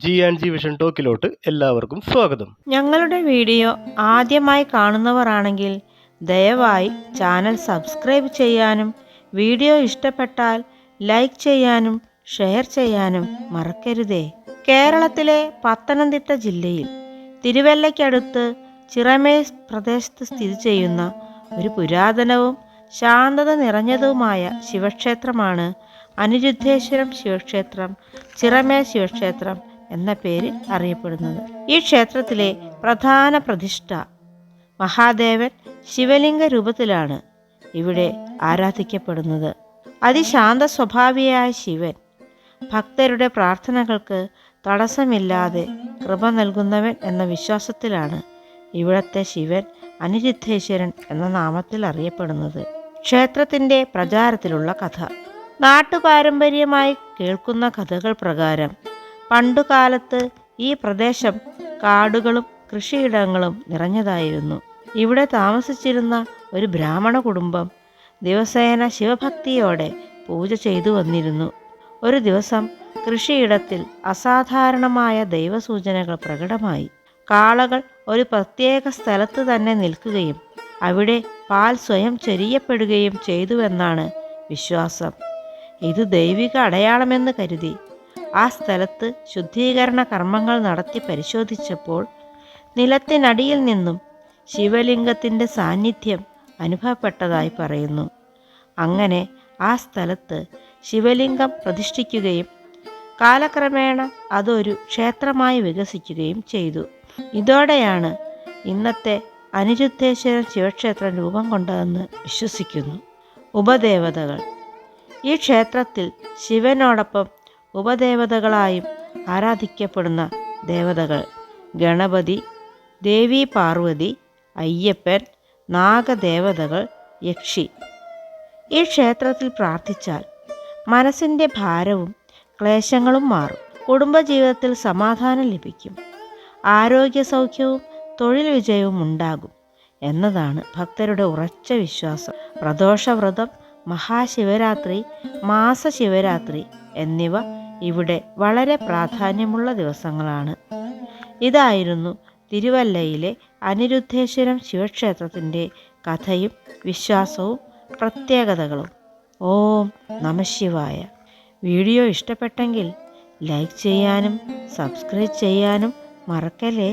G&G vision ടോക്കിലോട്ട് എല്ലാവർക്കും സ്വാഗതം. ഞങ്ങളുടെ വീഡിയോ ആദ്യമായി കാണുന്നവരാണെങ്കിൽ ദയവായി ചാനൽ സബ്സ്ക്രൈബ് ചെയ്യാനും വീഡിയോ ഇഷ്ടപ്പെട്ടാൽ ലൈക്ക് ചെയ്യാനും ഷെയർ ചെയ്യാനും മറക്കരുതേ. കേരളത്തിലെ പത്തനംതിട്ട ജില്ലയിൽ തിരുവല്ലയ്ക്കടുത്ത് ചിറമേൽ പ്രദേശത്ത് സ്ഥിതി ചെയ്യുന്ന ഒരു പുരാതനവും ശാന്തത നിറഞ്ഞതുമായ ശിവക്ഷേത്രമാണ് അനിരുദ്ധേശ്വരം ശിവക്ഷേത്രം, ചിറമേൽ ശിവക്ഷേത്രം എന്ന പേരിൽ അറിയപ്പെടുന്നത്. ഈ ക്ഷേത്രത്തിലെ പ്രധാന പ്രതിഷ്ഠ മഹാദേവൻ ശിവലിംഗ രൂപത്തിലാണ് ഇവിടെ ആരാധിക്കപ്പെടുന്നത്. അതിശാന്ത സ്വഭാവിയായ ശിവൻ ഭക്തരുടെ പ്രാർത്ഥനകൾക്ക് തടസ്സമില്ലാതെ കൃപ നൽകുന്നവൻ എന്ന വിശ്വാസത്തിലാണ് ഇവിടത്തെ ശിവൻ അനിരുദ്ധേശ്വരൻ എന്ന നാമത്തിൽ അറിയപ്പെടുന്നത്. ക്ഷേത്രത്തിൻ്റെ പ്രചാരത്തിലുള്ള കഥ. നാട്ടുപാരമ്പര്യമായി കേൾക്കുന്ന കഥകൾ പ്രകാരം പണ്ടുകാലത്ത് ഈ പ്രദേശം കാടുകളും കൃഷിയിടങ്ങളും നിറഞ്ഞതായിരുന്നു. ഇവിടെ താമസിച്ചിരുന്ന ഒരു ബ്രാഹ്മണ കുടുംബം ദിവസേന ശിവഭക്തിയോടെ പൂജ ചെയ്തു വന്നിരുന്നു. ഒരു ദിവസം കൃഷിയിടത്തിൽ അസാധാരണമായ ദൈവസൂചനകൾ പ്രകടമായി. കാളകൾ ഒരു പ്രത്യേക സ്ഥലത്ത് തന്നെ നിൽക്കുകയും അവിടെ പാൽ സ്വയം ചൊരിയപ്പെടുകയും ചെയ്തുവെന്നാണ് വിശ്വാസം. ഇത് ദൈവിക അടയാളമെന്ന് കരുതി ആ സ്ഥലത്ത് ശുദ്ധീകരണ കർമ്മങ്ങൾ നടത്തി പരിശോധിച്ചപ്പോൾ നിലത്തിനടിയിൽ നിന്നും ശിവലിംഗത്തിൻ്റെ സാന്നിധ്യം അനുഭവപ്പെട്ടതായി പറയുന്നു. അങ്ങനെ ആ സ്ഥലത്ത് ശിവലിംഗം പ്രതിഷ്ഠിക്കുകയും കാലക്രമേണ അതൊരു ക്ഷേത്രമായി വികസിക്കുകയും ചെയ്തു. ഇതോടെയാണ് ഇന്നത്തെ അനിരുദ്ധേശ്വരം ശിവക്ഷേത്രം രൂപം കൊണ്ടതെന്ന് വിശ്വസിക്കുന്നു. ഉപദേവതകൾ. ഈ ക്ഷേത്രത്തിൽ ശിവനോടൊപ്പം ഉപദേവതകളായും ആരാധിക്കപ്പെടുന്ന ദേവതകൾ ഗണപതി, ദേവി പാർവതി, അയ്യപ്പൻ, നാഗദേവതകൾ, യക്ഷി. ഈ ക്ഷേത്രത്തിൽ പ്രാർത്ഥിച്ചാൽ മനസ്സിൻ്റെ ഭാരവും ക്ലേശങ്ങളും മാറും. കുടുംബജീവിതത്തിൽ സമാധാനം ലഭിക്കും. ആരോഗ്യ സൗഖ്യവും തൊഴിൽ വിജയവും ഉണ്ടാകും എന്നതാണ് ഭക്തരുടെ ഉറച്ച വിശ്വാസം. പ്രദോഷവ്രതം, മഹാശിവരാത്രി, മാസശിവരാത്രി എന്നിവ ഇവിടെ വളരെ പ്രാധാന്യമുള്ള ദിവസങ്ങളാണ്. ഇതായിരുന്നു തിരുവല്ലയിലെ അനിരുദ്ധേശ്വരം ശിവക്ഷേത്രത്തിൻ്റെ കഥയും വിശ്വാസവും പ്രത്യേകതകളും. ഓം നമഃശിവായ. വീഡിയോ ഇഷ്ടപ്പെട്ടെങ്കിൽ ലൈക്ക് ചെയ്യാനും സബ്സ്ക്രൈബ് ചെയ്യാനും മറക്കല്ലേ.